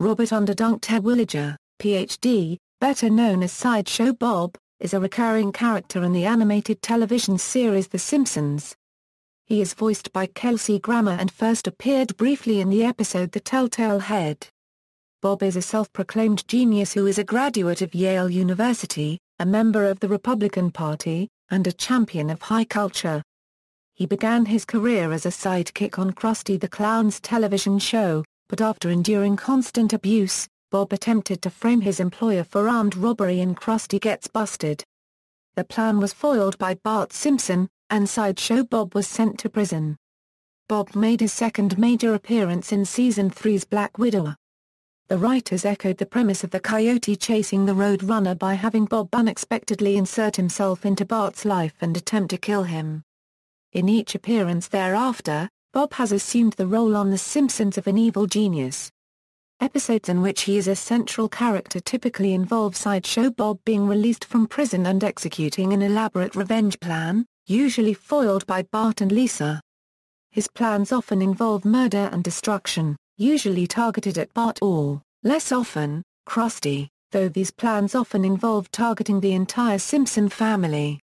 Robert Underdunk Terwilliger, Ph.D., better known as Sideshow Bob, is a recurring character in the animated television series The Simpsons. He is voiced by Kelsey Grammer and first appeared briefly in the episode The Telltale Head. Bob is a self-proclaimed genius who is a graduate of Yale University, a member of the Republican Party, and a champion of high culture. He began his career as a sidekick on Krusty the Clown's television show, but after enduring constant abuse, Bob attempted to frame his employer for armed robbery in Krusty Gets Busted. The plan was foiled by Bart Simpson, and Sideshow Bob was sent to prison. Bob made his second major appearance in Season 3's Black Widow. The writers echoed the premise of the Coyote chasing the Road Runner by having Bob unexpectedly insert himself into Bart's life and attempt to kill him. In each appearance thereafter, Bob has assumed the role on The Simpsons of an evil genius. Episodes in which he is a central character typically involve Sideshow Bob being released from prison and executing an elaborate revenge plan, usually foiled by Bart and Lisa. His plans often involve murder and destruction, usually targeted at Bart or, less often, Krusty, though these plans often involve targeting the entire Simpson family.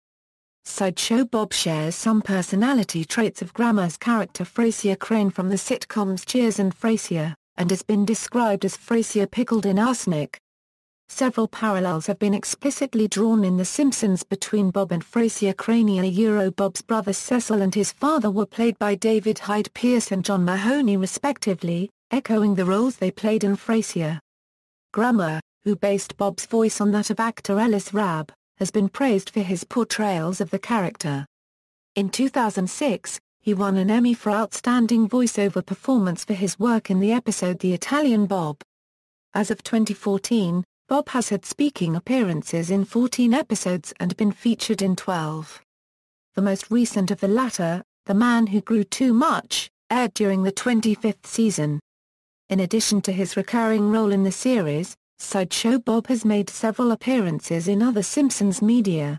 Sideshow Bob shares some personality traits of Grammer's character Frasier Crane from the sitcoms Cheers and Frasier, and has been described as Frasier pickled in arsenic. Several parallels have been explicitly drawn in The Simpsons between Bob and Frasier Crane. Bob's brother Cecil and his father were played by David Hyde Pierce and John Mahoney respectively, echoing the roles they played in Frasier. Grammer, who based Bob's voice on that of actor Ellis Rabb, has been praised for his portrayals of the character. In 2006, he won an Emmy for Outstanding Voiceover Performance for his work in the episode The Italian Bob. As of 2014, Bob has had speaking appearances in 14 episodes and been featured in 12. The most recent of the latter, The Man Who Grew Too Much, aired during the 25th season. In addition to his recurring role in the series, Sideshow Bob has made several appearances in other Simpsons media.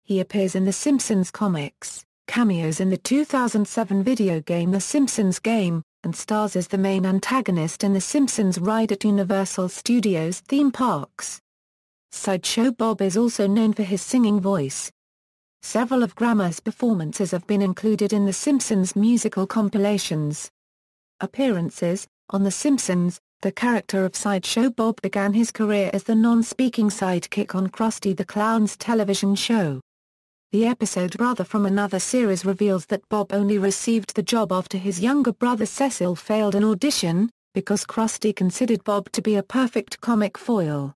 He appears in The Simpsons comics, cameos in the 2007 video game The Simpsons Game, and stars as the main antagonist in The Simpsons ride at Universal Studios theme parks. Sideshow Bob is also known for his singing voice. Several of Grammer's performances have been included in The Simpsons musical compilations. Appearances: on The Simpsons, the character of Sideshow Bob began his career as the non-speaking sidekick on Krusty the Clown's television show. The episode Brother from Another Series reveals that Bob only received the job after his younger brother Cecil failed an audition, because Krusty considered Bob to be a perfect comic foil.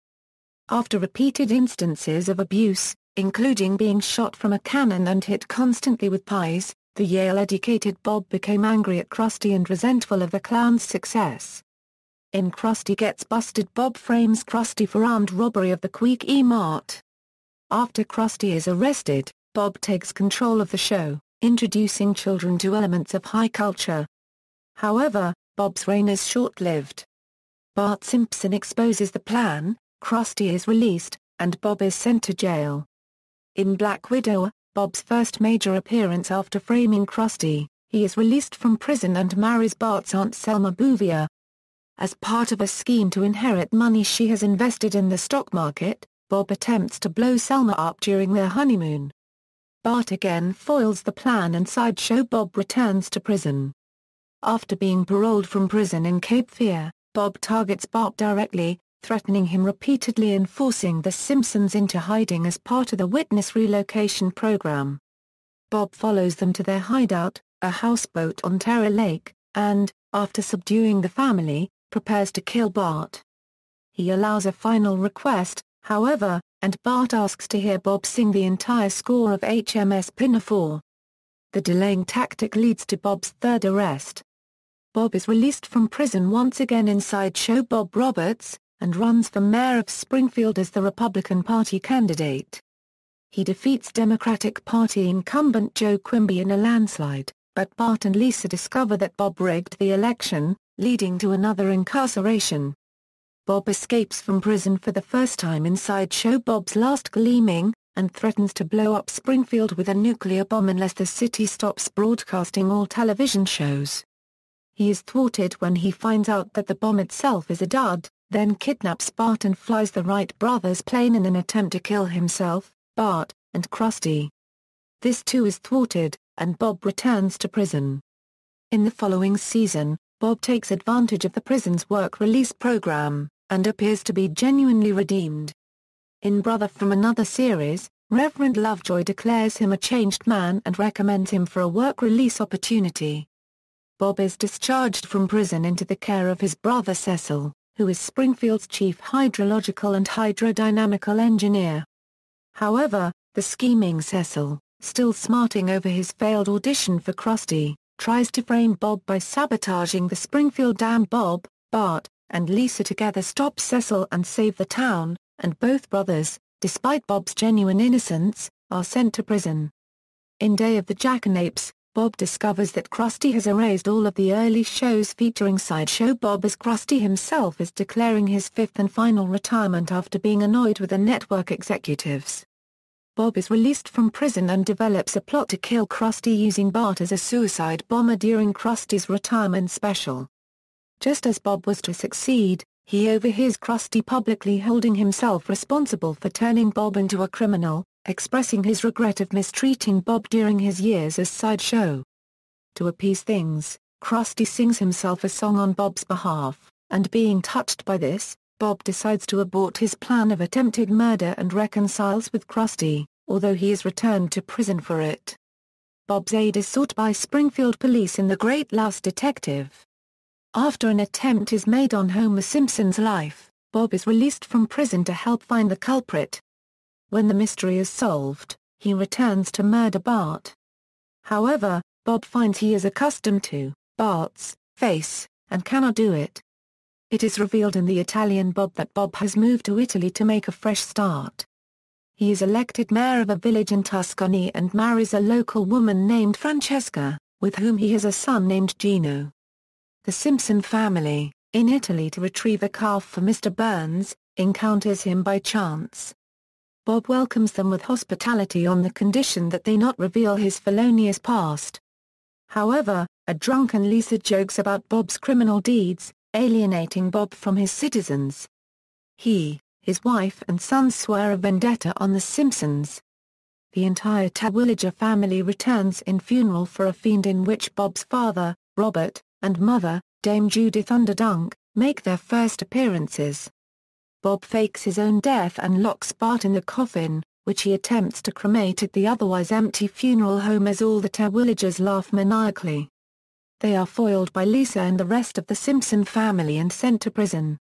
After repeated instances of abuse, including being shot from a cannon and hit constantly with pies, the Yale-educated Bob became angry at Krusty and resentful of the clown's success. In Krusty Gets Busted, Bob frames Krusty for armed robbery of the Quickie Mart. After Krusty is arrested, Bob takes control of the show, introducing children to elements of high culture. However, Bob's reign is short-lived. Bart Simpson exposes the plan, Krusty is released, and Bob is sent to jail. In Black Widow, Bob's first major appearance after framing Krusty, he is released from prison and marries Bart's aunt Selma Bouvier. As part of a scheme to inherit money she has invested in the stock market, Bob attempts to blow Selma up during their honeymoon. Bart again foils the plan and Sideshow Bob returns to prison. After being paroled from prison in Cape Fear, Bob targets Bart directly, threatening him repeatedly and forcing the Simpsons into hiding as part of the witness relocation program. Bob follows them to their hideout, a houseboat on Terror Lake, and, after subduing the family, prepares to kill Bart. He allows a final request, however, and Bart asks to hear Bob sing the entire score of HMS Pinafore. The delaying tactic leads to Bob's third arrest. Bob is released from prison once again in Sideshow Bob Roberts, and runs for mayor of Springfield as the Republican Party candidate. He defeats Democratic Party incumbent Joe Quimby in a landslide, but Bart and Lisa discover that Bob rigged the election, leading to another incarceration. Bob escapes from prison for the first time in Sideshow Bob's Last Gleaming, and threatens to blow up Springfield with a nuclear bomb unless the city stops broadcasting all television shows. He is thwarted when he finds out that the bomb itself is a dud, then kidnaps Bart and flies the Wright brothers' plane in an attempt to kill himself, Bart, and Krusty. This too is thwarted, and Bob returns to prison. In the following season, Bob takes advantage of the prison's work release program, and appears to be genuinely redeemed. In Brother from Another series, Reverend Lovejoy declares him a changed man and recommends him for a work release opportunity. Bob is discharged from prison into the care of his brother Cecil, who is Springfield's chief hydrological and hydrodynamical engineer. However, the scheming Cecil, still smarting over his failed audition for Krusty, tries to frame Bob by sabotaging the Springfield Dam. Bob, Bart, and Lisa together stop Cecil and save the town, and both brothers, despite Bob's genuine innocence, are sent to prison. In Day of the Jackanapes, Bob discovers that Krusty has erased all of the early shows featuring Sideshow Bob, as Krusty himself is declaring his fifth and final retirement after being annoyed with the network executives. Bob is released from prison and develops a plot to kill Krusty using Bart as a suicide bomber during Krusty's retirement special. Just as Bob was to succeed, he overhears Krusty publicly holding himself responsible for turning Bob into a criminal, expressing his regret of mistreating Bob during his years as Sideshow. To appease things, Krusty sings himself a song on Bob's behalf, and being touched by this, Bob decides to abort his plan of attempted murder and reconciles with Krusty, although he is returned to prison for it. Bob's aid is sought by Springfield police in The Great Louse Detective. After an attempt is made on Homer Simpson's life, Bob is released from prison to help find the culprit. When the mystery is solved, he returns to murder Bart. However, Bob finds he is accustomed to Bart's face, and cannot do it. It is revealed in The Italian Bob that Bob has moved to Italy to make a fresh start. He is elected mayor of a village in Tuscany and marries a local woman named Francesca, with whom he has a son named Gino. The Simpson family, in Italy to retrieve a calf for Mr. Burns, encounters him by chance. Bob welcomes them with hospitality on the condition that they not reveal his felonious past. However, a drunken Lisa jokes about Bob's criminal deeds, alienating Bob from his citizens. He, his wife and sons swear a vendetta on the Simpsons. The entire Terwilliger family returns in funeral for a fiend in which Bob's father, Robert, and mother, Dame Judith Underdunk, make their first appearances. Bob fakes his own death and locks Bart in the coffin, which he attempts to cremate at the otherwise empty funeral home as all the Terwilligers laugh maniacally. They are foiled by Lisa and the rest of the Simpson family and sent to prison.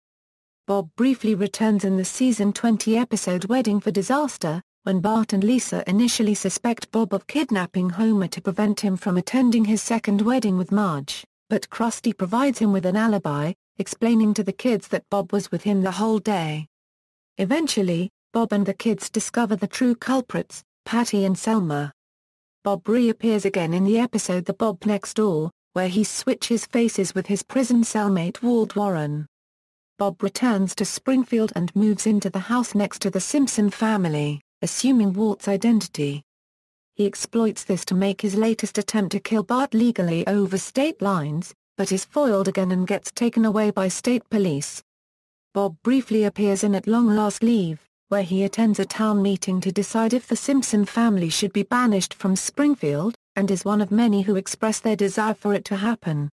Bob briefly returns in the season 20 episode Wedding for Disaster, when Bart and Lisa initially suspect Bob of kidnapping Homer to prevent him from attending his second wedding with Marge, but Krusty provides him with an alibi, explaining to the kids that Bob was with him the whole day. Eventually, Bob and the kids discover the true culprits, Patty and Selma. Bob reappears again in the episode The Bob Next Door, where he switches faces with his prison cellmate Walt Warren. Bob returns to Springfield and moves into the house next to the Simpson family, assuming Walt's identity. He exploits this to make his latest attempt to kill Bart legally over state lines, but is foiled again and gets taken away by state police. Bob briefly appears in At Long Last Leave, where he attends a town meeting to decide if the Simpson family should be banished from Springfield, and is one of many who express their desire for it to happen.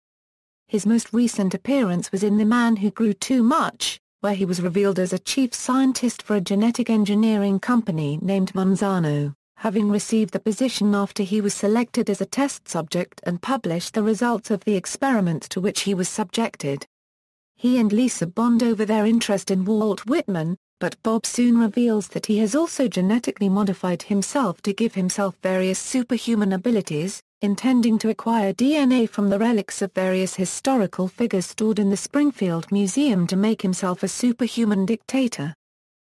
His most recent appearance was in The Man Who Grew Too Much, where he was revealed as a chief scientist for a genetic engineering company named Monsanto, having received the position after he was selected as a test subject and published the results of the experiments to which he was subjected. He and Lisa bond over their interest in Walt Whitman, but Bob soon reveals that he has also genetically modified himself to give himself various superhuman abilities, intending to acquire DNA from the relics of various historical figures stored in the Springfield Museum to make himself a superhuman dictator.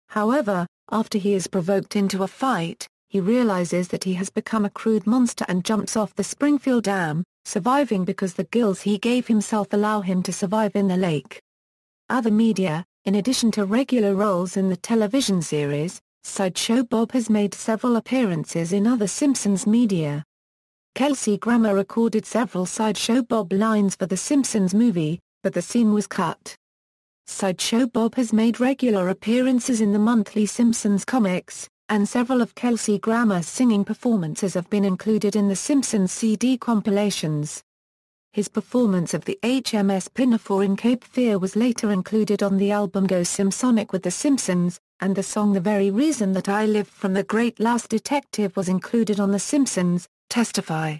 However, after he is provoked into a fight, he realizes that he has become a crude monster and jumps off the Springfield Dam, surviving because the gills he gave himself allow him to survive in the lake. Other media. In addition to regular roles in the television series, Sideshow Bob has made several appearances in other Simpsons media. Kelsey Grammer recorded several Sideshow Bob lines for the Simpsons movie, but the scene was cut. Sideshow Bob has made regular appearances in the monthly Simpsons comics, and several of Kelsey Grammer's singing performances have been included in the Simpsons CD compilations. His performance of the HMS Pinafore in Cape Fear was later included on the album Go Simpsonic with the Simpsons, and the song The Very Reason That I Live from The Great Louse Detective was included on The Simpsons, Testify.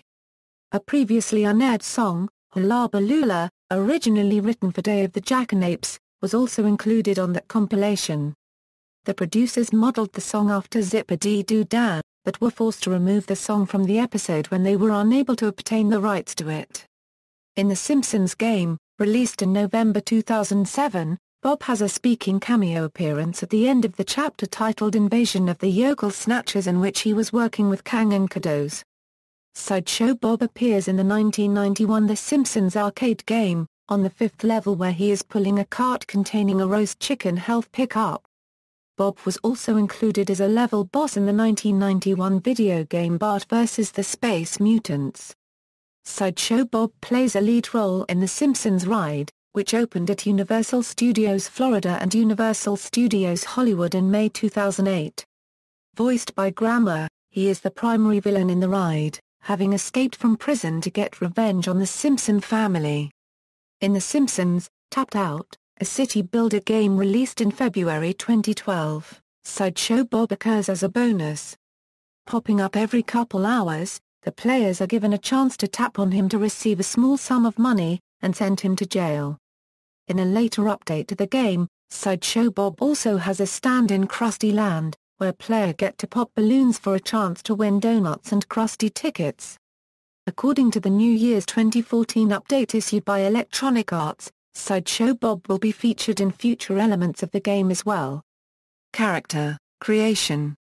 A previously unaired song, Hula Baloola, originally written for Day of the Jackanapes, was also included on that compilation. The producers modeled the song after Zip-a-Dee-Doo-Dah, but were forced to remove the song from the episode when they were unable to obtain the rights to it. In The Simpsons Game, released in November 2007, Bob has a speaking cameo appearance at the end of the chapter titled Invasion of the Yokel Snatchers, in which he was working with Kang and Kadoz. Sideshow Bob appears in the 1991 The Simpsons arcade game, on the 5th level where he is pulling a cart containing a roast chicken health pickup. Bob was also included as a level boss in the 1991 video game Bart vs. the Space Mutants. Sideshow Bob plays a lead role in The Simpsons ride, which opened at Universal Studios Florida and Universal Studios Hollywood in May 2008. Voiced by Grammer, he is the primary villain in the ride, having escaped from prison to get revenge on the Simpson family. In The Simpsons, Tapped Out, a city builder game released in February 2012, Sideshow Bob occurs as a bonus. Popping up every couple hours, the players are given a chance to tap on him to receive a small sum of money, and send him to jail. In a later update to the game, Sideshow Bob also has a stand in Krusty Land, where players get to pop balloons for a chance to win donuts and Krusty tickets. According to the New Year's 2014 update issued by Electronic Arts, Sideshow Bob will be featured in future elements of the game as well. Character creation.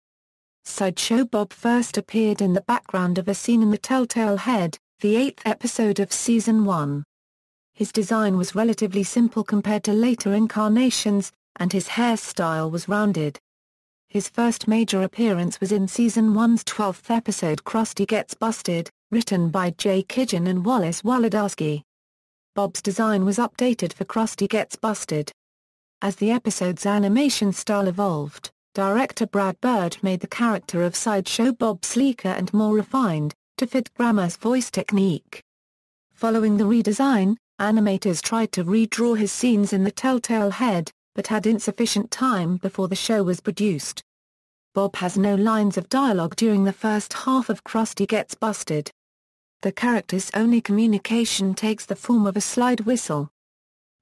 Sideshow Bob first appeared in the background of a scene in the Telltale Head, the 8th episode of Season 1. His design was relatively simple compared to later incarnations, and his hairstyle was rounded. His first major appearance was in Season 1's 12th episode Krusty Gets Busted, written by Jay Kidgen and Wallace Wolodarski. Bob's design was updated for Krusty Gets Busted. As the episode's animation style evolved, director Brad Bird made the character of Sideshow Bob sleeker and more refined, to fit Grammer's voice technique. Following the redesign, animators tried to redraw his scenes in the Telltale Head, but had insufficient time before the show was produced. Bob has no lines of dialogue during the first half of Krusty Gets Busted. The character's only communication takes the form of a slide whistle.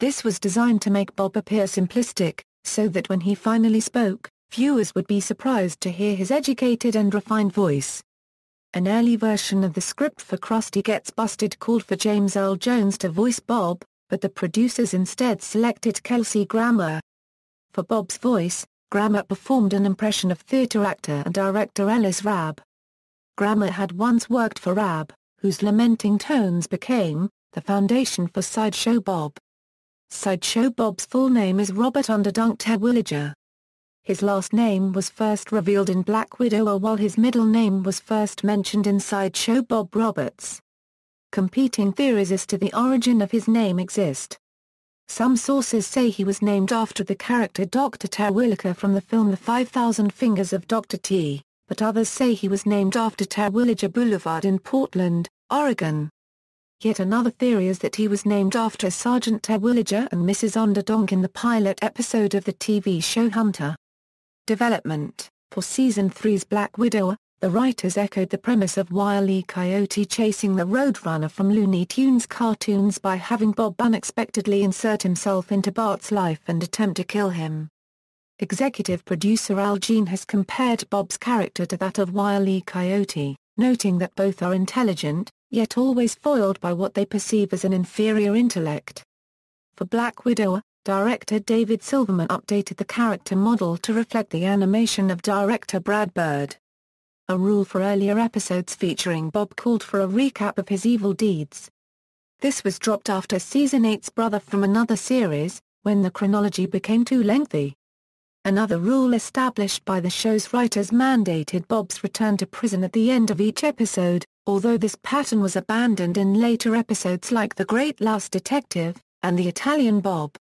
This was designed to make Bob appear simplistic, so that when he finally spoke, viewers would be surprised to hear his educated and refined voice. An early version of the script for Krusty Gets Busted called for James Earl Jones to voice Bob, but the producers instead selected Kelsey Grammer. For Bob's voice, Grammer performed an impression of theater actor and director Ellis Rabb. Grammer had once worked for Rabb, whose lamenting tones became the foundation for Sideshow Bob. Sideshow Bob's full name is Robert Underdunk Terwilliger. His last name was first revealed in Black Widow, while his middle name was first mentioned in Sideshow Bob Roberts. Competing theories as to the origin of his name exist. Some sources say he was named after the character Dr. Terwilliger from the film The 5,000 Fingers of Dr. T, but others say he was named after Terwilliger Boulevard in Portland, Oregon. Yet another theory is that he was named after Sergeant Terwilliger and Mrs. Underdunk in the pilot episode of the TV show Hunter. Development. For Season 3's Black Widow, the writers echoed the premise of Wile E. Coyote chasing the Roadrunner from Looney Tunes cartoons by having Bob unexpectedly insert himself into Bart's life and attempt to kill him. Executive producer Al Jean has compared Bob's character to that of Wile E. Coyote, noting that both are intelligent, yet always foiled by what they perceive as an inferior intellect. For Black Widow, director David Silverman updated the character model to reflect the animation of director Brad Bird. A rule for earlier episodes featuring Bob called for a recap of his evil deeds. This was dropped after Season 8's Brother from Another series, when the chronology became too lengthy. Another rule established by the show's writers mandated Bob's return to prison at the end of each episode, although this pattern was abandoned in later episodes like The Great Louse Detective and The Italian Bob.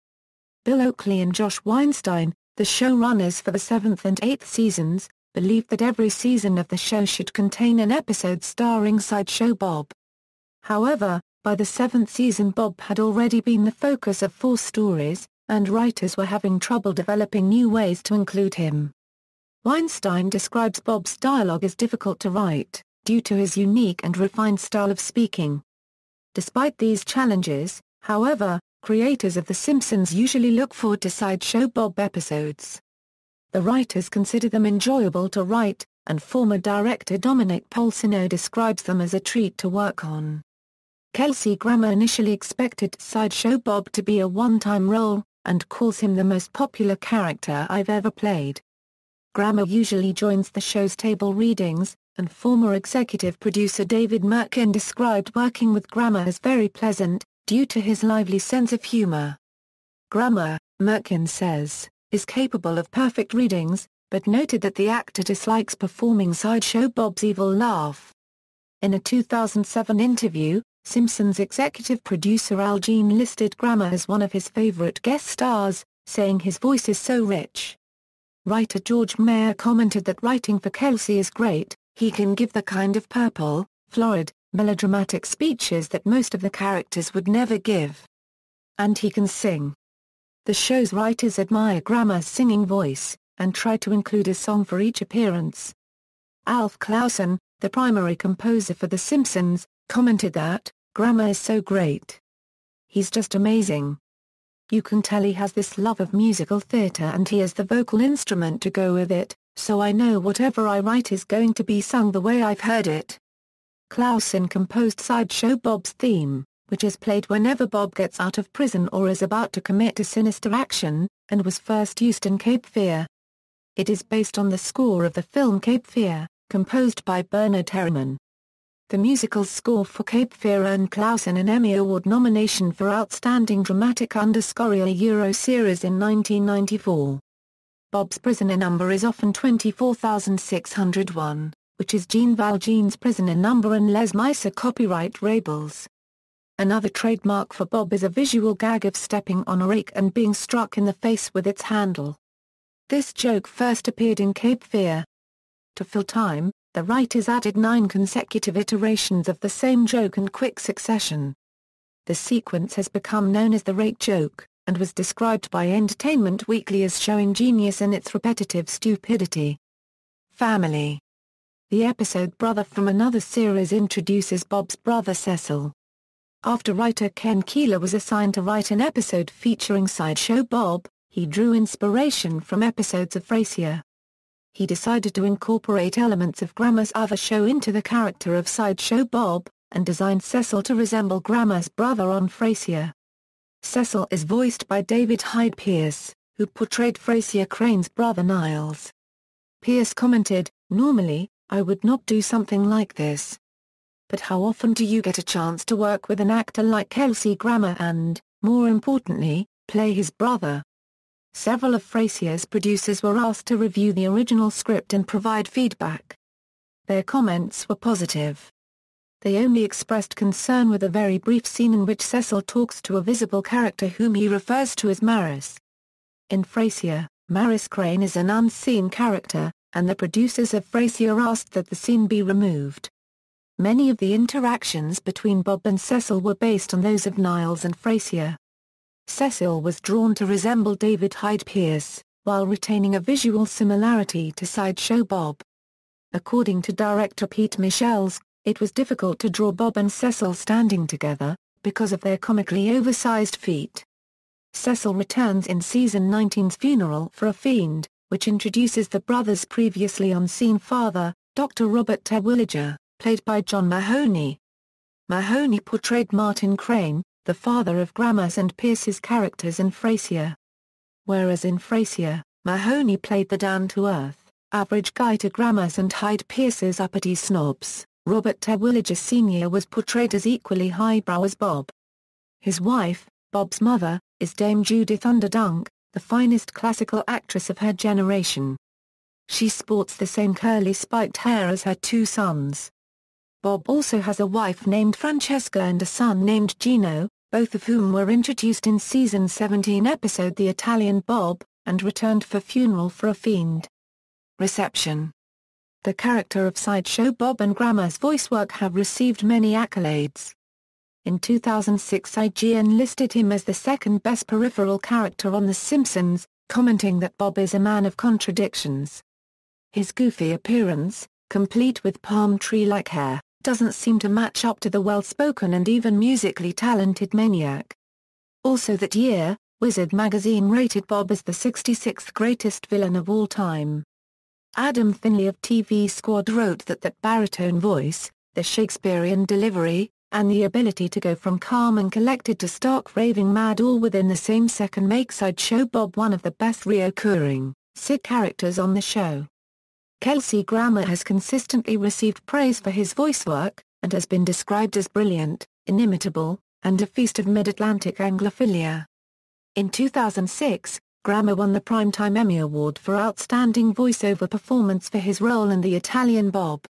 Bill Oakley and Josh Weinstein, the showrunners for the 7th and 8th seasons, believed that every season of the show should contain an episode starring Sideshow Bob. However, by the 7th season Bob had already been the focus of 4 stories, and writers were having trouble developing new ways to include him. Weinstein describes Bob's dialogue as difficult to write, due to his unique and refined style of speaking. Despite these challenges, however, creators of The Simpsons usually look forward to Sideshow Bob episodes. The writers consider them enjoyable to write, and former director Dominic Polsino describes them as a treat to work on. Kelsey Grammer initially expected Sideshow Bob to be a one-time role, and calls him the most popular character I've ever played. Grammer usually joins the show's table readings, and former executive producer David Merkin described working with Grammer as very pleasant, due to his lively sense of humor. Grammer, Merkin says, is capable of perfect readings, but noted that the actor dislikes performing Sideshow Bob's evil laugh. In a 2007 interview, Simpsons executive producer Al Jean listed Grammer as one of his favorite guest stars, saying his voice is so rich. Writer George Meyer commented that writing for Kelsey is great, he can give the kind of purple, florid, melodramatic speeches that most of the characters would never give. And he can sing. The show's writers admire Grammer's singing voice, and try to include a song for each appearance. Alf Clausen, the primary composer for The Simpsons, commented that, Grammer is so great. He's just amazing. You can tell he has this love of musical theater and he has the vocal instrument to go with it, so I know whatever I write is going to be sung the way I've heard it. Clausen composed Sideshow Bob's theme, which is played whenever Bob gets out of prison or is about to commit a sinister action, and was first used in Cape Fear. It is based on the score of the film Cape Fear, composed by Bernard Herrmann. The musical's score for Cape Fear earned Clausen an Emmy Award nomination for Outstanding Dramatic Underscore Euro Series in 1994. Bob's prisoner number is often 24601, which is Gene Valjean's prisoner number and Les Mis copyright labels. Another trademark for Bob is a visual gag of stepping on a rake and being struck in the face with its handle. This joke first appeared in Cape Fear. To fill time, the writers added 9 consecutive iterations of the same joke in quick succession. The sequence has become known as the rake joke, and was described by Entertainment Weekly as showing genius in its repetitive stupidity. Family. The episode Brother from Another Series introduces Bob's brother Cecil. After writer Ken Keeler was assigned to write an episode featuring Sideshow Bob, he drew inspiration from episodes of Frasier. He decided to incorporate elements of Grammer's other show into the character of Sideshow Bob, and designed Cecil to resemble Grammer's brother on Frasier. Cecil is voiced by David Hyde Pierce, who portrayed Frasier Crane's brother Niles. Pierce commented, "Normally, I would not do something like this. But how often do you get a chance to work with an actor like Kelsey Grammer and, more importantly, play his brother?" Several of Frasier's producers were asked to review the original script and provide feedback. Their comments were positive. They only expressed concern with a very brief scene in which Cecil talks to a visible character whom he refers to as Maris. In Frasier, Maris Crane is an unseen character, and the producers of Frasier asked that the scene be removed. Many of the interactions between Bob and Cecil were based on those of Niles and Frasier. Cecil was drawn to resemble David Hyde Pierce, while retaining a visual similarity to Sideshow Bob. According to director Pete Michels, it was difficult to draw Bob and Cecil standing together, because of their comically oversized feet. Cecil returns in season 19's Funeral for a Fiend, which introduces the brothers' previously unseen father, Dr. Robert Terwilliger, played by John Mahoney. Mahoney portrayed Martin Crane, the father of Grammer's and Pierce's characters in Frasier. Whereas in Frasier, Mahoney played the down-to-earth, average guy to Grammer's and Hyde Pierce's uppity snobs, Robert Terwilliger Sr. was portrayed as equally highbrow as Bob. His wife, Bob's mother, is Dame Judith Underdunk, the finest classical actress of her generation. She sports the same curly spiked hair as her 2 sons. Bob also has a wife named Francesca and a son named Gino, both of whom were introduced in season 17 episode The Italian Bob, and returned for Funeral for a Fiend. Reception. The character of Sideshow Bob and Grammer's voice work have received many accolades. In 2006 IGN listed him as the second best peripheral character on The Simpsons, commenting that Bob is a man of contradictions. His goofy appearance, complete with palm tree-like hair, doesn't seem to match up to the well-spoken and even musically talented maniac. Also that year, Wizard magazine rated Bob as the 66th greatest villain of all time. Adam Finley of TV Squad wrote that baritone voice, the Shakespearean delivery, and the ability to go from calm and collected to stark raving mad all within the same second make Sideshow Bob one of the best reoccurring, sick characters on the show. Kelsey Grammer has consistently received praise for his voice work, and has been described as brilliant, inimitable, and a feast of mid-Atlantic Anglophilia. In 2006, Grammer won the Primetime Emmy Award for Outstanding Voiceover Performance for his role in The Italian Bob.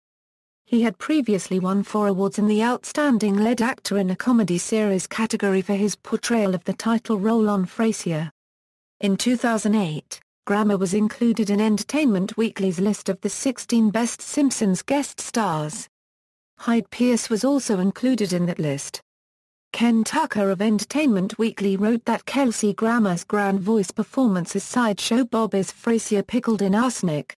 He had previously won 4 awards in the Outstanding Lead Actor in a Comedy Series category for his portrayal of the title role on Frasier. In 2008, Grammer was included in Entertainment Weekly's list of the 16 best Simpsons guest stars. Hyde Pierce was also included in that list. Ken Tucker of Entertainment Weekly wrote that Kelsey Grammer's grand voice performance as Sideshow Bob is Frasier pickled in arsenic.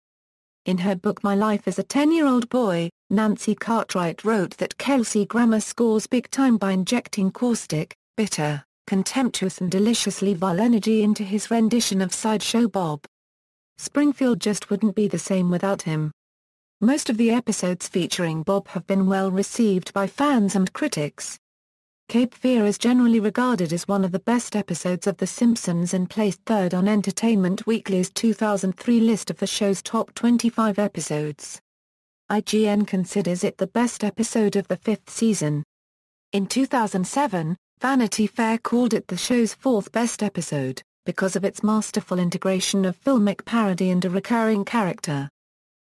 In her book My Life as a 10-Year-Old Boy, Nancy Cartwright wrote that Kelsey Grammer scores big time by injecting caustic, bitter, contemptuous and deliciously vile energy into his rendition of Sideshow Bob. Springfield just wouldn't be the same without him. Most of the episodes featuring Bob have been well received by fans and critics. Cape Fear is generally regarded as one of the best episodes of The Simpsons and placed third on Entertainment Weekly's 2003 list of the show's top 25 episodes. IGN considers it the best episode of the 5th season. In 2007, Vanity Fair called it the show's 4th best episode, because of its masterful integration of filmic parody and a recurring character.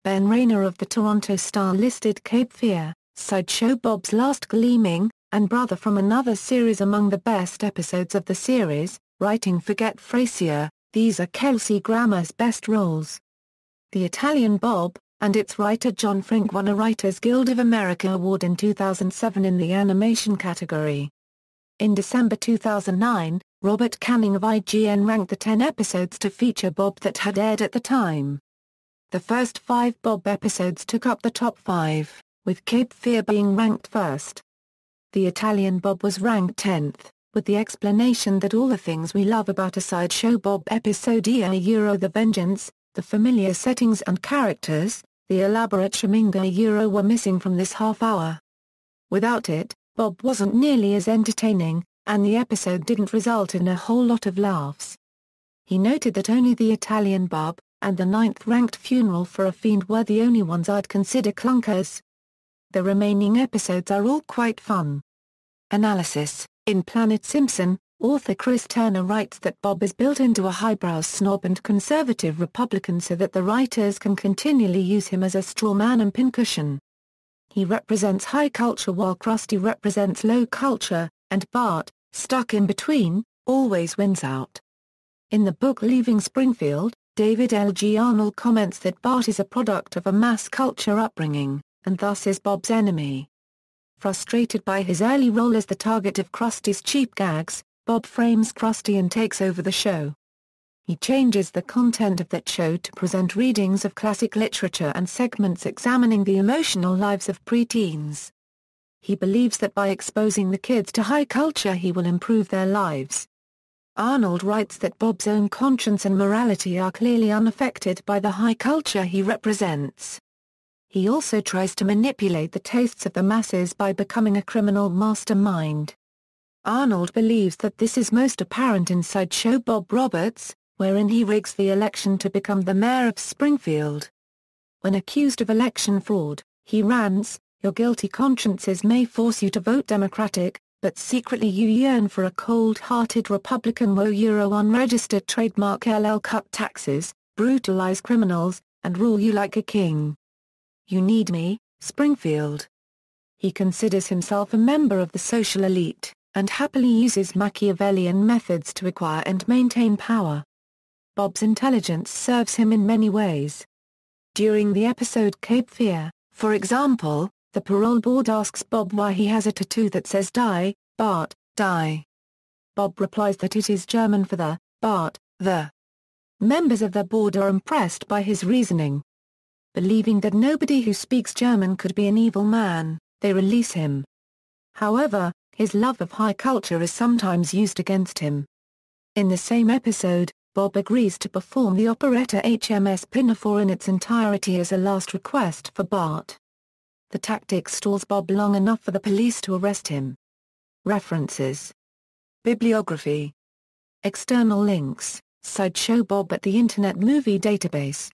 Ben Rayner of the Toronto Star listed Cape Fear, Sideshow Bob's Last Gleaming, and Brother from Another series among the best episodes of the series, writing Forget Frasier, these are Kelsey Grammer's best roles. The Italian Bob, and its writer John Frink won a Writers Guild of America award in 2007 in the animation category. In December 2009, Robert Canning of IGN ranked the 10 episodes to feature Bob that had aired at the time. The first 5 Bob episodes took up the top 5, with Cape Fear being ranked first. The Italian Bob was ranked 10th, with the explanation that all the things we love about a Sideshow Bob episode the vengeance, the familiar settings and characters, the elaborate schminga were missing from this half hour. Without it, Bob wasn't nearly as entertaining, and the episode didn't result in a whole lot of laughs. He noted that only The Italian Bob, and the 9th-ranked Funeral for a Fiend were the only ones I'd consider clunkers. The remaining episodes are all quite fun. Analysis. In Planet Simpson, author Chris Turner writes that Bob is built into a highbrow snob and conservative Republican so that the writers can continually use him as a straw man and pincushion. He represents high culture while Krusty represents low culture, and Bart, stuck in between, always wins out. In the book Leaving Springfield, David L. G. Arnold comments that Bart is a product of a mass culture upbringing, and thus is Bob's enemy. Frustrated by his early role as the target of Krusty's cheap gags, Bob frames Krusty and takes over the show. He changes the content of that show to present readings of classic literature and segments examining the emotional lives of preteens. He believes that by exposing the kids to high culture he will improve their lives. Arnold writes that Bob's own conscience and morality are clearly unaffected by the high culture he represents. He also tries to manipulate the tastes of the masses by becoming a criminal mastermind. Arnold believes that this is most apparent in Sideshow Bob Roberts, wherein he rigs the election to become the mayor of Springfield. When accused of election fraud, he rants, "Your guilty consciences may force you to vote Democratic, but secretly you yearn for a cold-hearted Republican woe unregistered trademark cut taxes, brutalize criminals, and rule you like a king. You need me, Springfield." He considers himself a member of the social elite, and happily uses Machiavellian methods to acquire and maintain power. Bob's intelligence serves him in many ways. During the episode Cape Fear, for example, the parole board asks Bob why he has a tattoo that says "Die, Bart, die." Bob replies that it is German for the, Bart, the. Members of the board are impressed by his reasoning. Believing that nobody who speaks German could be an evil man, they release him. However, his love of high culture is sometimes used against him. In the same episode, Bob agrees to perform the operetta HMS Pinafore in its entirety as a last request for Bart. The tactic stalls Bob long enough for the police to arrest him. References. Bibliography. External links: Sideshow Bob at the Internet Movie Database.